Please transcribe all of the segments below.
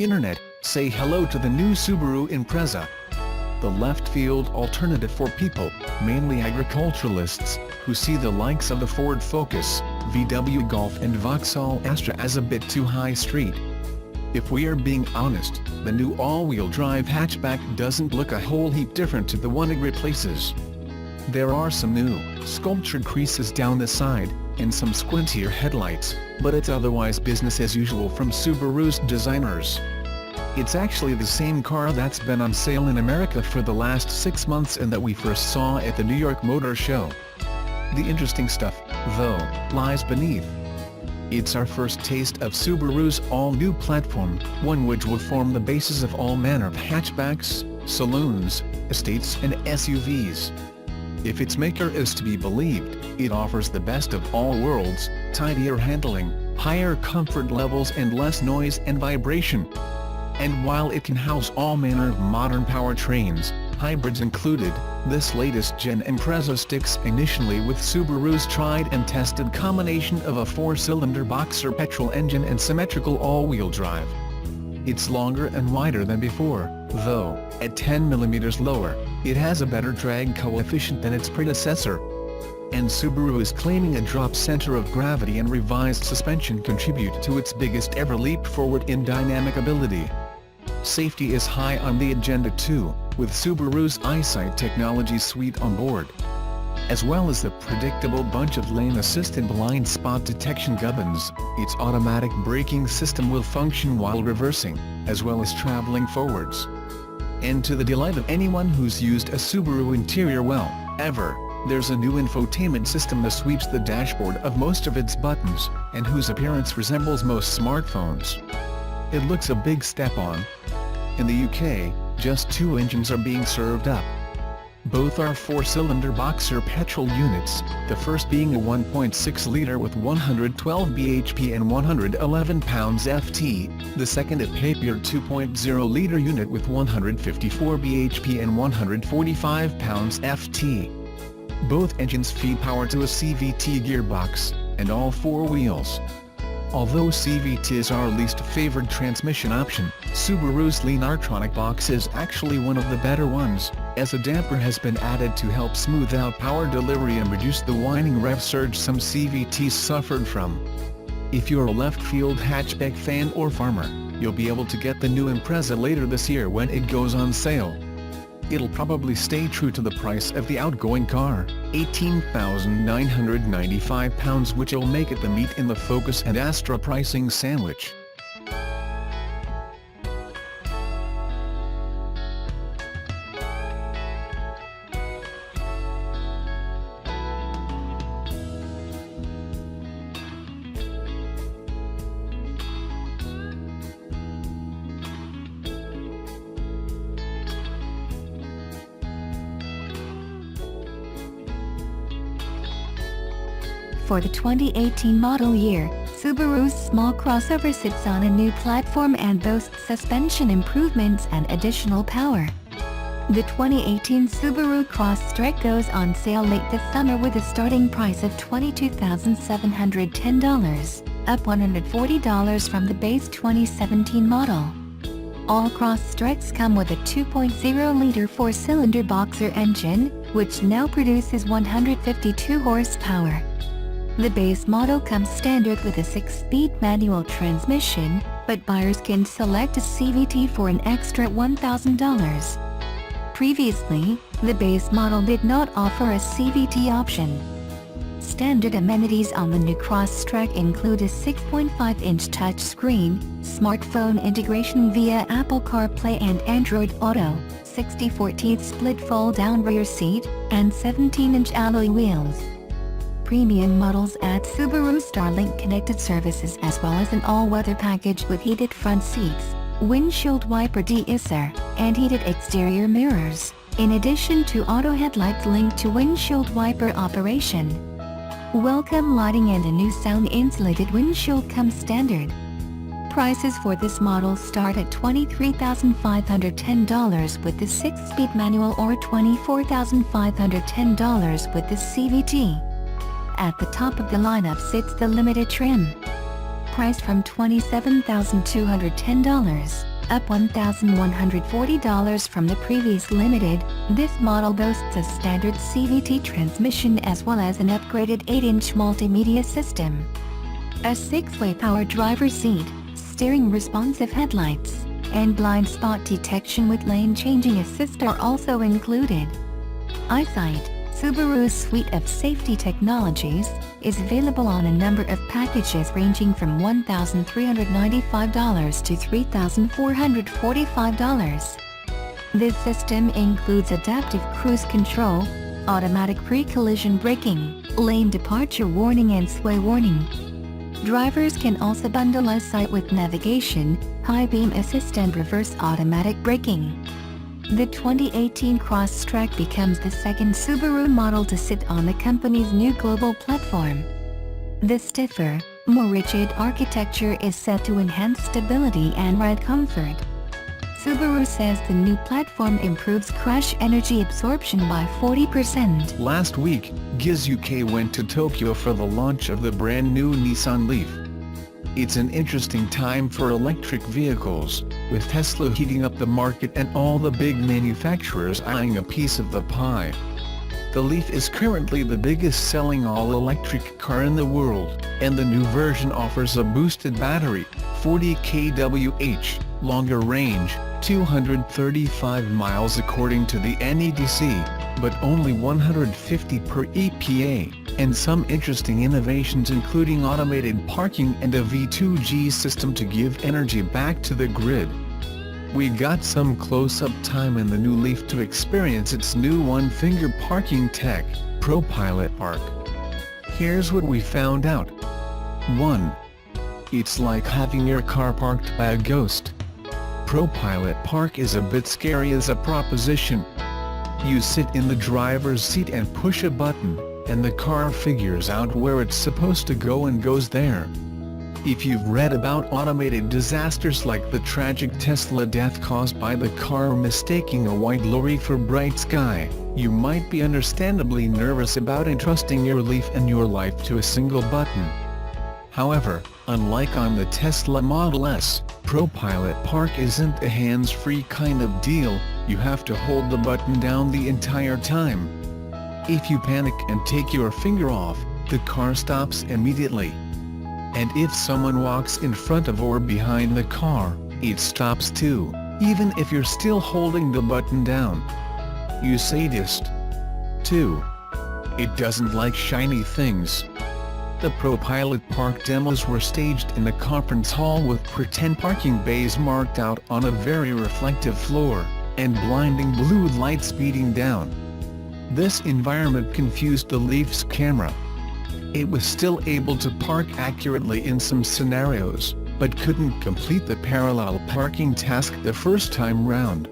Internet, say hello to the new Subaru Impreza. The left-field alternative for people, mainly agriculturalists, who see the likes of the Ford Focus, VW Golf and Vauxhall Astra as a bit too high street. If we are being honest, the new all-wheel drive hatchback doesn't look a whole heap different to the one it replaces. There are some new, sculptured creases down the side, and some squintier headlights, but it's otherwise business as usual from Subaru's designers. It's actually the same car that's been on sale in America for the last 6 months and that we first saw at the New York Motor Show. The interesting stuff, though, lies beneath. It's our first taste of Subaru's all-new platform, one which will form the basis of all manner of hatchbacks, saloons, estates and SUVs. If its maker is to be believed, it offers the best of all worlds, tidier handling, higher comfort levels and less noise and vibration. And while it can house all manner of modern powertrains, hybrids included, this latest Gen Impreza sticks initially with Subaru's tried and tested combination of a 4-cylinder boxer petrol engine and symmetrical all-wheel drive. It's longer and wider than before, though, at 10 mm lower, it has a better drag coefficient than its predecessor. And Subaru is claiming a drop center of gravity and revised suspension contribute to its biggest ever leap forward in dynamic ability. Safety is high on the agenda too, with Subaru's EyeSight technology suite on board. As well as the predictable bunch of lane assist and blind spot detection gubbins, its automatic braking system will function while reversing, as well as traveling forwards. And to the delight of anyone who's used a Subaru interior ever, there's a new infotainment system that sweeps the dashboard of most of its buttons, and whose appearance resembles most smartphones. It looks a big step on. In the UK, just 2 engines are being served up. Both are 4-cylinder boxer petrol units, the first being a 1.6-litre with 112 bhp and 111 pounds-ft, the second a papier 2.0-litre unit with 154 bhp and 145 pounds-ft. Both engines feed power to a CVT gearbox, and all 4 wheels. Although CVT is our least favored transmission option, Subaru's Lean-Artronic box is actually one of the better ones, as a damper has been added to help smooth out power delivery and reduce the whining rev surge some CVTs suffered from. If you're a left-field hatchback fan or farmer, you'll be able to get the new Impreza later this year when it goes on sale. It'll probably stay true to the price of the outgoing car, £18,995, which will make it the meat in the Focus and Astra pricing sandwich. For the 2018 model year, Subaru's small crossover sits on a new platform and boasts suspension improvements and additional power. The 2018 Subaru Crosstrek goes on sale late this summer with a starting price of $22,710, up $140 from the base 2017 model. All Crosstreks come with a 2.0-litre 4-cylinder boxer engine, which now produces 152 horsepower. The base model comes standard with a 6-speed manual transmission, but buyers can select a CVT for an extra $1,000. Previously, the base model did not offer a CVT option. Standard amenities on the new Crosstrek include a 6.5-inch touchscreen, smartphone integration via Apple CarPlay and Android Auto, 60/40 split fold-down rear seat, and 17-inch alloy wheels. Premium models add Subaru Starlink connected services as well as an all-weather package with heated front seats, windshield wiper deicer, and heated exterior mirrors, in addition to auto headlights linked to windshield wiper operation. Welcome lighting and a new sound-insulated windshield come standard. Prices for this model start at $23,510 with the 6-speed manual or $24,510 with the CVT. At the top of the lineup sits the limited trim, priced from $27,210. Up $1,140 from the previous Limited, this model boasts a standard CVT transmission as well as an upgraded 8-inch multimedia system. A 6-way power driver's seat, steering responsive headlights, and blind spot detection with lane changing assist are also included. Eyesight, Subaru's suite of safety technologies, is available on a number of packages ranging from $1,395 to $3,445. This system includes adaptive cruise control, automatic pre-collision braking, lane departure warning and sway warning. Drivers can also bundle eyesight with navigation, high beam assist and reverse automatic braking. The 2018 Crosstrek becomes the second Subaru model to sit on the company's new global platform. The stiffer, more rigid architecture is set to enhance stability and ride comfort. Subaru says the new platform improves crash energy absorption by 40%. Last week, Giz UK went to Tokyo for the launch of the brand new Nissan Leaf. It's an interesting time for electric vehicles, with Tesla heating up the market and all the big manufacturers eyeing a piece of the pie. The Leaf is currently the biggest selling all-electric car in the world, and the new version offers a boosted battery, 40 kWh, longer range, 235 miles according to the NEDC, but only 150 per EPA, and some interesting innovations including automated parking and a V2G system to give energy back to the grid. We got some close-up time in the new Leaf to experience its new one-finger parking tech, ProPilot Park. Here's what we found out. 1. It's like having your car parked by a ghost. ProPilot Park is a bit scary as a proposition. You sit in the driver's seat and push a button, and the car figures out where it's supposed to go and goes there. If you've read about automated disasters like the tragic Tesla death caused by the car mistaking a white lorry for bright sky, you might be understandably nervous about entrusting your Leaf and your life to a single button. However, unlike on the Tesla Model S, ProPilot Park isn't a hands-free kind of deal. You have to hold the button down the entire time. If you panic and take your finger off, the car stops immediately. And if someone walks in front of or behind the car, it stops too, even if you're still holding the button down. You sadist. 2. It doesn't like shiny things. The ProPilot Park demos were staged in a conference hall with pretend parking bays marked out on a very reflective floor, and blinding blue lights beating down. This environment confused the Leaf's camera. It was still able to park accurately in some scenarios, but couldn't complete the parallel parking task the first time round.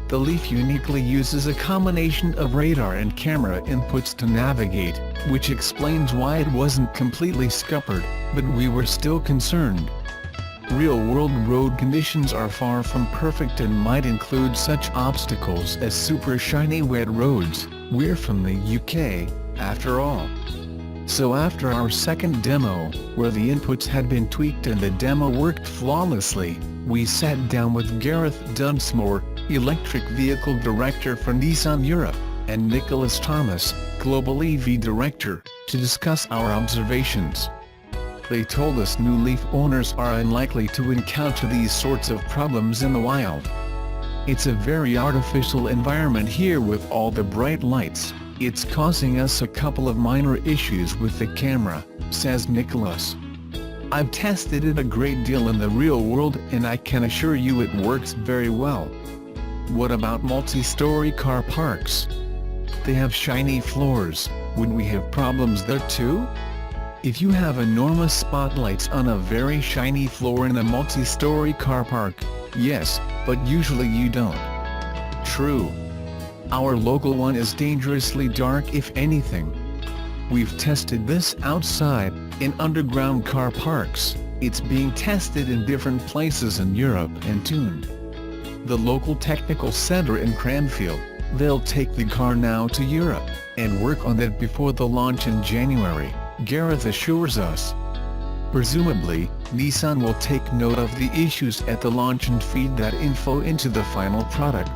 The Leaf uniquely uses a combination of radar and camera inputs to navigate, which explains why it wasn't completely scuppered, but we were still concerned. Real-world road conditions are far from perfect and might include such obstacles as super shiny wet roads. We're from the UK, after all. So after our second demo, where the inputs had been tweaked and the demo worked flawlessly, we sat down with Gareth Dunsmore, Electric Vehicle Director for Nissan Europe, and Nicholas Thomas, Global EV Director, to discuss our observations. They told us new Leaf owners are unlikely to encounter these sorts of problems in the wild. It's a very artificial environment here with all the bright lights. It's causing us a couple of minor issues with the camera, says Nicholas. I've tested it a great deal in the real world and I can assure you it works very well. What about multi-story car parks? They have shiny floors. Would we have problems there too? If you have enormous spotlights on a very shiny floor in a multi-story car park, yes, but usually you don't. True. Our local one is dangerously dark if anything. We've tested this outside, in underground car parks. It's being tested in different places in Europe and tuned. The local technical center in Cranfield, they'll take the car now to Europe, and work on it before the launch in January, Gareth assures us. Presumably, Nissan will take note of the issues at the launch and feed that info into the final product.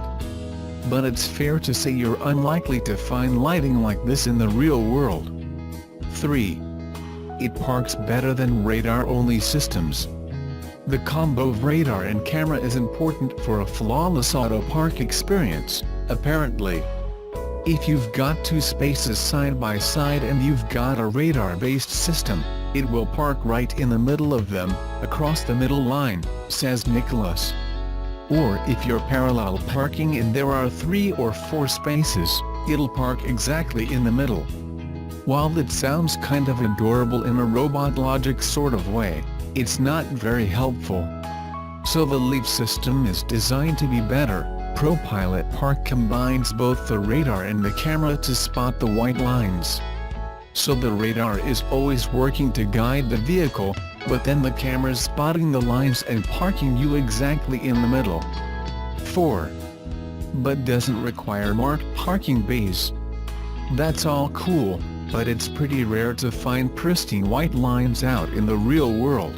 But it's fair to say you're unlikely to find lighting like this in the real world. 3. It parks better than radar-only systems. The combo of radar and camera is important for a flawless auto park experience, apparently. If you've got two spaces side by side and you've got a radar-based system, it will park right in the middle of them, across the middle line, says Nicholas. Or if you're parallel parking and there are 3 or 4 spaces, it'll park exactly in the middle. While it sounds kind of adorable in a robot logic sort of way, it's not very helpful. So the Leaf system is designed to be better. ProPilot Park combines both the radar and the camera to spot the white lines. So the radar is always working to guide the vehicle, but then the camera's spotting the lines and parking you exactly in the middle. 4. But doesn't require marked parking bays. That's all cool, but it's pretty rare to find pristine white lines out in the real world.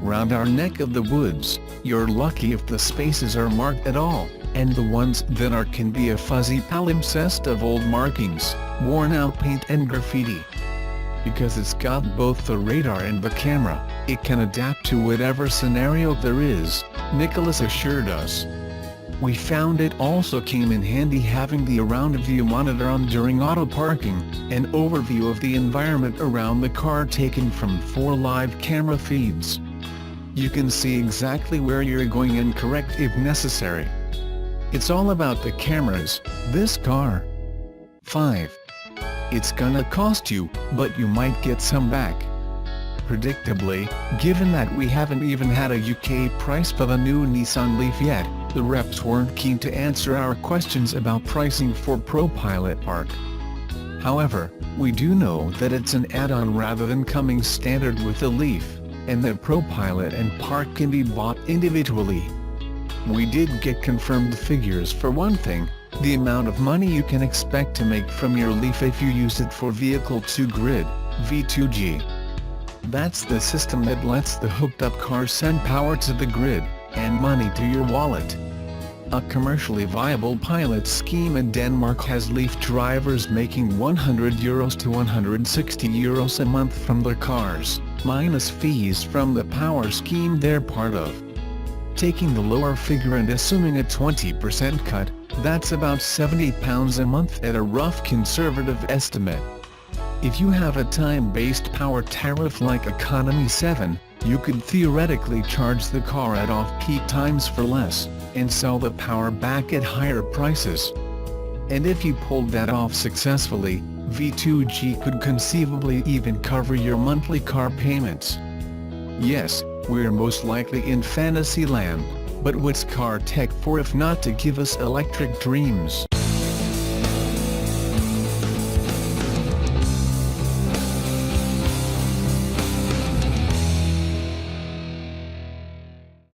Round our neck of the woods, you're lucky if the spaces are marked at all, and the ones that are can be a fuzzy palimpsest of old markings, worn-out paint and graffiti. Because it's got both the radar and the camera, it can adapt to whatever scenario there is, Nicholas assured us. We found it also came in handy having the around view monitor on during auto parking, an overview of the environment around the car taken from 4 live camera feeds. You can see exactly where you're going and correct if necessary. It's all about the cameras, this car. 5. It's gonna cost you, but you might get some back. Predictably, given that we haven't even had a UK price for the new Nissan Leaf yet, the reps weren't keen to answer our questions about pricing for ProPilot Park. However, we do know that it's an add-on rather than coming standard with the Leaf, and that ProPilot and Park can be bought individually. We did get confirmed figures for one thing, the amount of money you can expect to make from your Leaf if you use it for Vehicle to Grid, V2G. That's the system that lets the hooked-up car send power to the grid, and money to your wallet. A commercially viable pilot scheme in Denmark has Leaf drivers making €100 to €160 a month from their cars, minus fees from the power scheme they're part of. Taking the lower figure and assuming a 20% cut, that's about £70 a month at a rough conservative estimate. If you have a time-based power tariff like Economy 7, you could theoretically charge the car at off-peak times for less, and sell the power back at higher prices. And if you pulled that off successfully, V2G could conceivably even cover your monthly car payments. Yes, we're most likely in fantasy land, but what's car tech for if not to give us electric dreams?